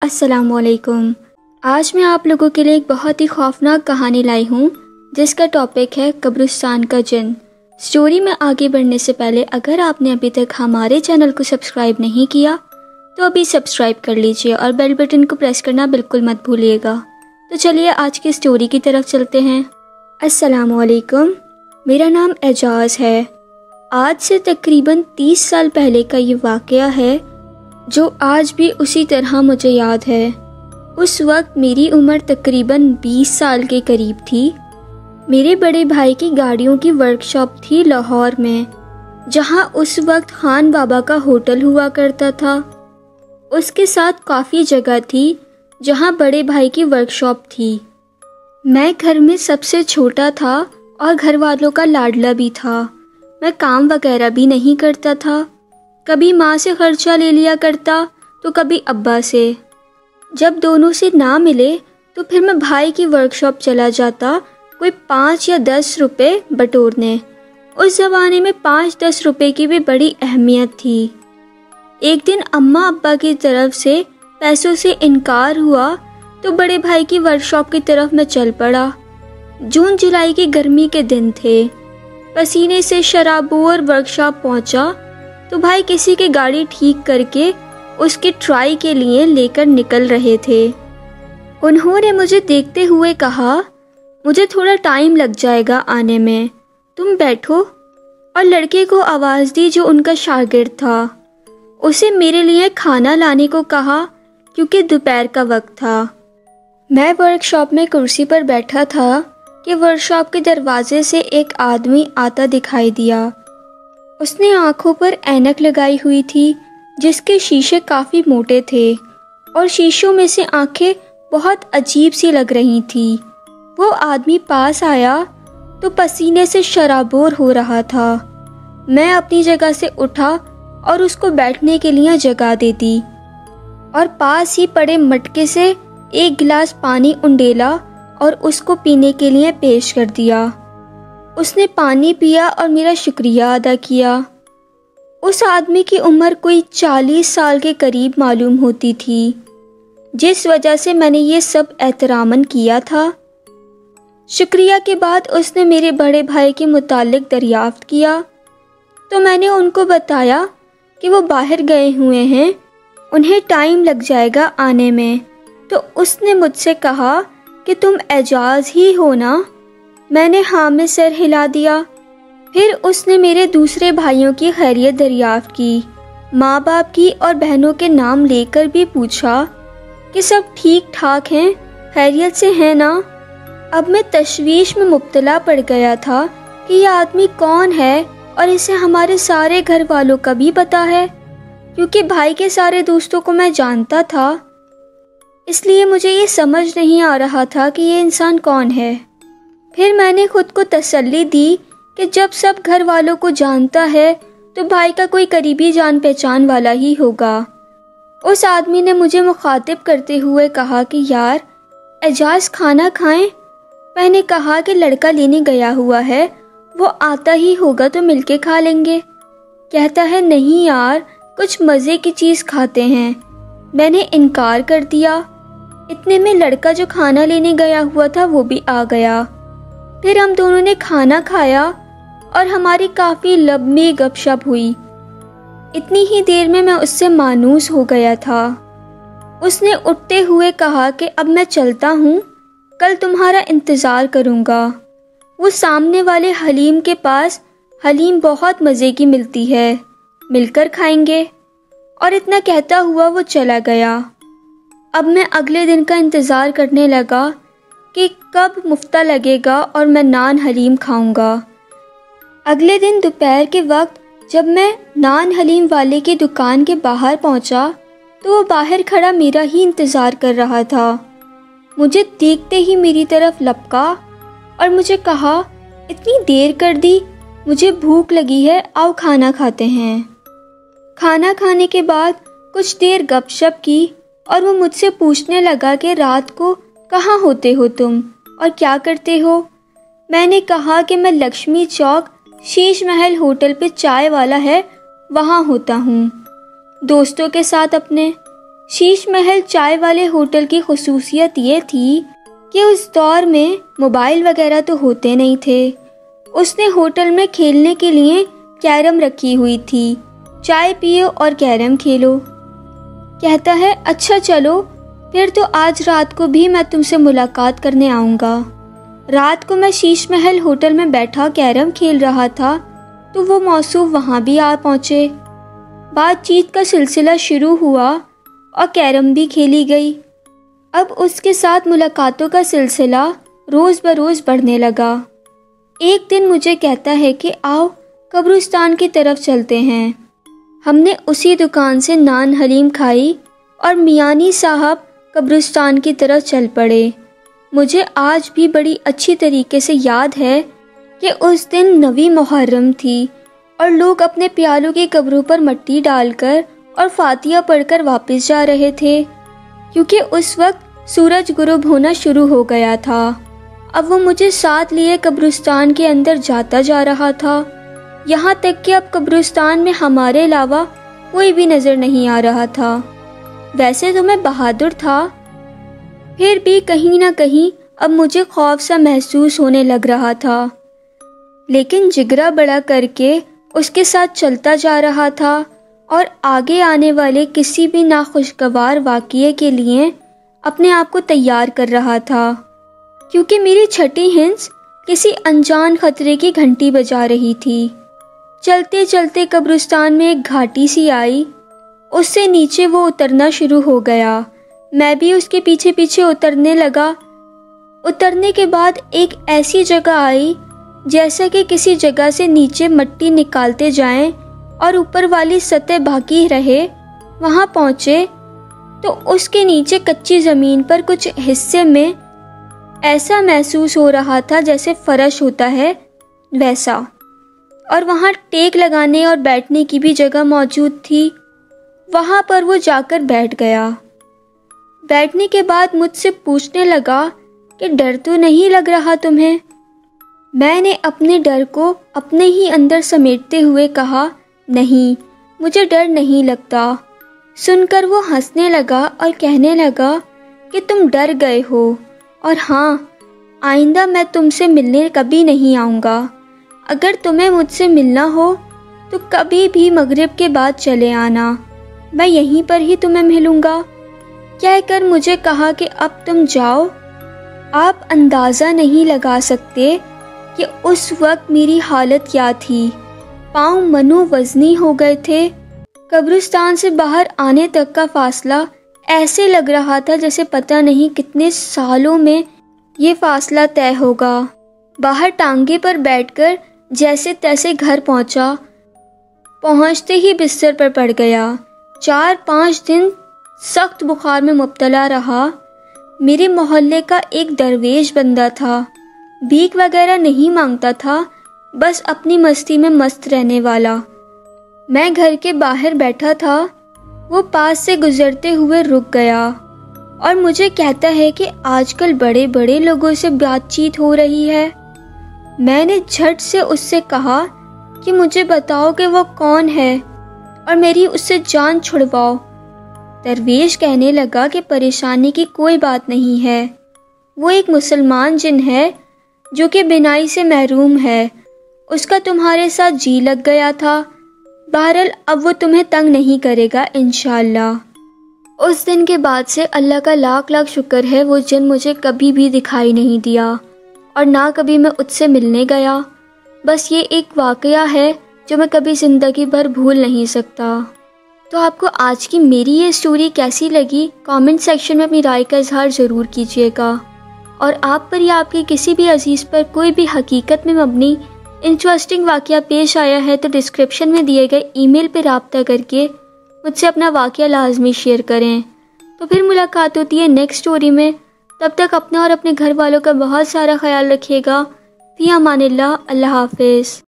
السلام علیکم۔ آج میں آپ لوگوں کے لیے ایک بہت ہی خوفناک کہانی لائی ہوں جس کا ٹاپک ہے قبرستان کا جن۔ سٹوری میں آگے بڑھنے سے پہلے اگر آپ نے ابھی تک ہمارے چینل کو سبسکرائب نہیں کیا تو ابھی سبسکرائب کر لیجئے اور بیل بٹن کو پریس کرنا بالکل مت بھولیے گا۔ تو چلیے آج کی سٹوری کی طرف چلتے ہیں۔ السلام علیکم، میرا نام اعجاز ہے۔ آج سے تقریباً 30 سال پہلے کا یہ واقعہ ہے جو آج بھی اسی طرح مجھے یاد ہے۔ اس وقت میری عمر تقریباً 20 سال کے قریب تھی۔ میرے بڑے بھائی کی گاڑیوں کی ورکشاپ تھی لاہور میں، جہاں اس وقت خان بابا کا ہوٹل ہوا کرتا تھا۔ اس کے ساتھ کافی جگہ تھی جہاں بڑے بھائی کی ورکشاپ تھی۔ میں گھر میں سب سے چھوٹا تھا اور گھر والوں کا لاڈلا بھی تھا۔ میں کام وغیرہ بھی نہیں کرتا تھا، کبھی ماں سے خرچہ لے لیا کرتا تو کبھی ابا سے۔ جب دونوں سے نہ ملے تو پھر میں بھائی کی ورکشاپ چلا جاتا کوئی 5 یا 10 روپے بٹورنے۔ اس زمانے میں 5-10 روپے کی بھی بڑی اہمیت تھی۔ ایک دن اماں ابا کی طرف سے پیسوں سے انکار ہوا تو بڑے بھائی کی ورکشاپ کی طرف میں چل پڑا۔ جون جولائی کی گرمی کے دن تھے۔ پسینے سے شرابور ورکشاپ پہنچا تو بھائی کسی کی گاڑی ٹھیک کر کے اس کی ٹرائی کے لیے لے کر نکل رہے تھے۔ انہوں نے مجھے دیکھتے ہوئے کہا، مجھے تھوڑا ٹائم لگ جائے گا آنے میں، تم بیٹھو، اور لڑکے کو آواز دی جو ان کا شاگرد تھا۔ اسے میرے لیے کھانا لانے کو کہا کیونکہ دوپہر کا وقت تھا۔ میں ورکشاپ میں کرسی پر بیٹھا تھا کہ ورکشاپ کے دروازے سے ایک آدمی آتا دکھائی دیا۔ اس نے آنکھوں پر اینک لگائی ہوئی تھی جس کے شیشے کافی موٹے تھے اور شیشوں میں سے آنکھیں بہت عجیب سی لگ رہی تھی۔ وہ آدمی پاس آیا تو پسینے سے شرابور ہو رہا تھا۔ میں اپنی جگہ سے اٹھا اور اس کو بیٹھنے کے لیے جگہ دے دی اور پاس ہی پڑے مٹکے سے ایک گلاس پانی انڈیلا اور اس کو پینے کے لیے پیش کر دیا۔ اس نے پانی پیا اور میرا شکریہ ادا کیا۔ اس آدمی کی عمر کوئی 40 سال کے قریب معلوم ہوتی تھی، جس وجہ سے میں نے یہ سب احتراماً کیا تھا۔ شکریہ کے بعد اس نے میرے بڑے بھائی کے متعلق دریافت کیا تو میں نے ان کو بتایا کہ وہ باہر گئے ہوئے ہیں، انہیں ٹائم لگ جائے گا آنے میں۔ تو اس نے مجھ سے کہا کہ تم اعجاز ہی ہو نا؟ میں نے ہاں میں سر ہلا دیا۔ پھر اس نے میرے دوسرے بھائیوں کی خیریت دریافت کی، ماں باپ کی اور بہنوں کے نام لے کر بھی پوچھا کہ سب ٹھیک ٹھاک ہیں، خیریت سے ہیں نا؟ اب میں تشویش میں مبتلا پڑ گیا تھا کہ یہ آدمی کون ہے اور اسے ہمارے سارے گھر والوں کا بھی پتہ ہے، کیونکہ بھائی کے سارے دوستوں کو میں جانتا تھا۔ اس لیے مجھے یہ سمجھ نہیں آ رہا تھا کہ یہ انسان کون ہے۔ پھر میں نے خود کو تسلی دی کہ جب سب گھر والوں کو جانتا ہے تو بھائی کا کوئی قریبی جان پہچان والا ہی ہوگا۔ اس آدمی نے مجھے مخاطب کرتے ہوئے کہا کہ یار اعجاز کھانا کھائیں۔ میں نے کہا کہ لڑکا لینے گیا ہوا ہے، وہ آتا ہی ہوگا تو مل کے کھا لیں گے۔ کہتا ہے نہیں یار، کچھ مزے کی چیز کھاتے ہیں۔ میں نے انکار کر دیا۔ اتنے میں لڑکا جو کھانا لینے گیا ہوا تھا وہ بھی آ گیا۔ پھر ہم دونوں نے کھانا کھایا اور ہماری کافی لمبی گپ شپ ہوئی۔ اتنی ہی دیر میں اس سے مانوس ہو گیا تھا۔ اس نے اٹھتے ہوئے کہا کہ اب میں چلتا ہوں، کل تمہارا انتظار کروں گا۔ وہ سامنے والے حلیم کے پاس حلیم بہت مزے کی ملتی ہے، مل کر کھائیں گے۔ اور اتنا کہتا ہوا وہ چلا گیا۔ اب میں اگلے دن کا انتظار کرنے لگا کہ کب مفتہ لگے گا اور میں نان حلیم کھاؤں گا۔ اگلے دن دوپہر کے وقت جب میں نان حلیم والے کی دکان کے باہر پہنچا تو وہ باہر کھڑا میرا ہی انتظار کر رہا تھا۔ مجھے دیکھتے ہی میری طرف لپکا اور مجھے کہا، اتنی دیر کر دی، مجھے بھوک لگی ہے، آؤ کھانا کھاتے ہیں۔ کھانا کھانے کے بعد کچھ دیر گپ شپ کی اور وہ مجھ سے پوچھنے لگا کہ رات کو کہاں ہوتے ہو تم اور کیا کرتے ہو؟ میں نے کہا کہ میں لکشمی چوک شیش محل ہوٹل پہ چائے والا ہے وہاں ہوتا ہوں، دوستوں کے ساتھ اپنے۔ شیش محل چائے والے ہوٹل کی خصوصیت یہ تھی کہ اس دور میں موبائل وغیرہ تو ہوتے نہیں تھے۔ اس نے ہوٹل میں کھیلنے کے لیے کیرم رکھی ہوئی تھی، چائے پیو اور کیرم کھیلو۔ کہتا ہے اچھا چلو پھر تو آج رات کو بھی میں تم سے ملاقات کرنے آؤں گا۔ رات کو میں شیش محل ہوٹل میں بیٹھا کیرم کھیل رہا تھا تو وہ موصوف وہاں بھی آ پہنچے۔ بات چیت کا سلسلہ شروع ہوا اور کیرم بھی کھیلی گئی۔ اب اس کے ساتھ ملاقاتوں کا سلسلہ روز بروز بڑھنے لگا۔ ایک دن مجھے کہتا ہے کہ آؤ قبرستان کی طرف چلتے ہیں۔ ہم نے اسی دکان سے نان حلیم کھائی اور میانی صاحب قبرستان کی طرف چل پڑے۔ مجھے آج بھی بڑی اچھی طریقے سے یاد ہے کہ اس دن 9 محرم تھی اور لوگ اپنے پیالوں کی قبروں پر مٹی ڈال کر اور فاتحہ پڑھ کر واپس جا رہے تھے، کیونکہ اس وقت سورج غروب ہونا شروع ہو گیا تھا۔ اب وہ مجھے ساتھ لیے قبرستان کے اندر جاتا جا رہا تھا، یہاں تک کہ اب قبرستان میں ہمارے علاوہ کوئی بھی نظر نہیں آ رہا تھا۔ ویسے تو میں بہادر تھا، پھر بھی کہیں نہ کہیں اب مجھے خوف سا محسوس ہونے لگ رہا تھا، لیکن جگرا بڑا کر کے اس کے ساتھ چلتا جا رہا تھا اور آگے آنے والے کسی بھی ناخوشگوار واقعے کے لیے اپنے آپ کو تیار کر رہا تھا، کیونکہ میری چھٹی ہنس کسی انجان خطرے کی گھنٹی بجا رہی تھی۔ چلتے چلتے قبرستان میں ایک گھاٹی سی آئی، اس سے نیچے وہ اترنا شروع ہو گیا، میں بھی اس کے پیچھے پیچھے اترنے لگا۔ اترنے کے بعد ایک ایسی جگہ آئی جیسا کہ کسی جگہ سے نیچے مٹی نکالتے جائیں اور اوپر والی سطح باقی رہے۔ وہاں پہنچے تو اس کے نیچے کچی زمین پر کچھ حصے میں ایسا محسوس ہو رہا تھا جیسے فرش ہوتا ہے ویسا، اور وہاں ٹیک لگانے اور بیٹھنے کی بھی جگہ موجود تھی۔ وہاں پر وہ جا کر بیٹھ گیا۔ بیٹھنے کے بعد مجھ سے پوچھنے لگا کہ ڈر تو نہیں لگ رہا تمہیں؟ میں نے اپنے ڈر کو اپنے ہی اندر سمیٹتے ہوئے کہا نہیں، مجھے ڈر نہیں لگتا۔ سن کر وہ ہنسنے لگا اور کہنے لگا کہ تم ڈر گئے ہو، اور ہاں آئندہ میں تم سے ملنے کبھی نہیں آؤں گا۔ اگر تمہیں مجھ سے ملنا ہو تو کبھی بھی مغرب کے بعد چلے آنا، میں یہیں پر ہی تمہیں ملوں گا۔ کہہ کر مجھے کہا کہ اب تم جاؤ۔ آپ اندازہ نہیں لگا سکتے کہ اس وقت میری حالت کیا تھی، پاؤں منو وزنی ہو گئے تھے۔ قبرستان سے باہر آنے تک کا فاصلہ ایسے لگ رہا تھا جیسے پتہ نہیں کتنے سالوں میں یہ فاصلہ طے ہوگا۔ باہر ٹانگے پر بیٹھ کر جیسے تیسے گھر پہنچا، پہنچتے ہی بستر پر پڑ گیا۔ 4-5 دن سخت بخار میں مبتلا رہا۔ میرے محلے کا ایک درویش بندہ تھا، بھیک وغیرہ نہیں مانگتا تھا، بس اپنی مستی میں مست رہنے والا۔ میں گھر کے باہر بیٹھا تھا، وہ پاس سے گزرتے ہوئے رک گیا اور مجھے کہتا ہے کہ آج کل بڑے بڑے لوگوں سے بات چیت ہو رہی ہے۔ میں نے جھٹ سے اس سے کہا کہ مجھے بتاؤ کہ وہ کون ہے اور میری اس سے جان چھڑواؤ۔ درویش کہنے لگا کہ پریشانی کی کوئی بات نہیں ہے، وہ ایک مسلمان جن ہے جو کہ بینائی سے محروم ہے، اس کا تمہارے ساتھ جی لگ گیا تھا، بہرحال اب وہ تمہیں تنگ نہیں کرے گا انشاءاللہ۔ اس دن کے بعد سے اللہ کا لاکھ لاکھ شکر ہے وہ جن مجھے کبھی بھی دکھائی نہیں دیا اور نہ کبھی میں اس سے ملنے گیا۔ بس یہ ایک واقعہ ہے جو میں کبھی زندگی بھر بھول نہیں سکتا۔ تو آپ کو آج کی میری یہ سٹوری کیسی لگی؟ کامنٹ سیکشن میں اپنی رائے کا اظہار ضرور کیجیے گا، اور آپ پر یا آپ کے کسی بھی عزیز پر کوئی بھی حقیقت میں مبنی انٹرسٹنگ واقعہ پیش آیا ہے تو ڈسکرپشن میں دیے گئے ای میل پہ رابطہ کر کے مجھ سے اپنا واقعہ لازمی شیئر کریں۔ تو پھر ملاقات ہوتی ہے نیکسٹ سٹوری میں، تب تک اپنے اور اپنے گھر والوں کا بہت سارا خیال رکھیے گا۔ فی امان اللہ، اللہ حافظ۔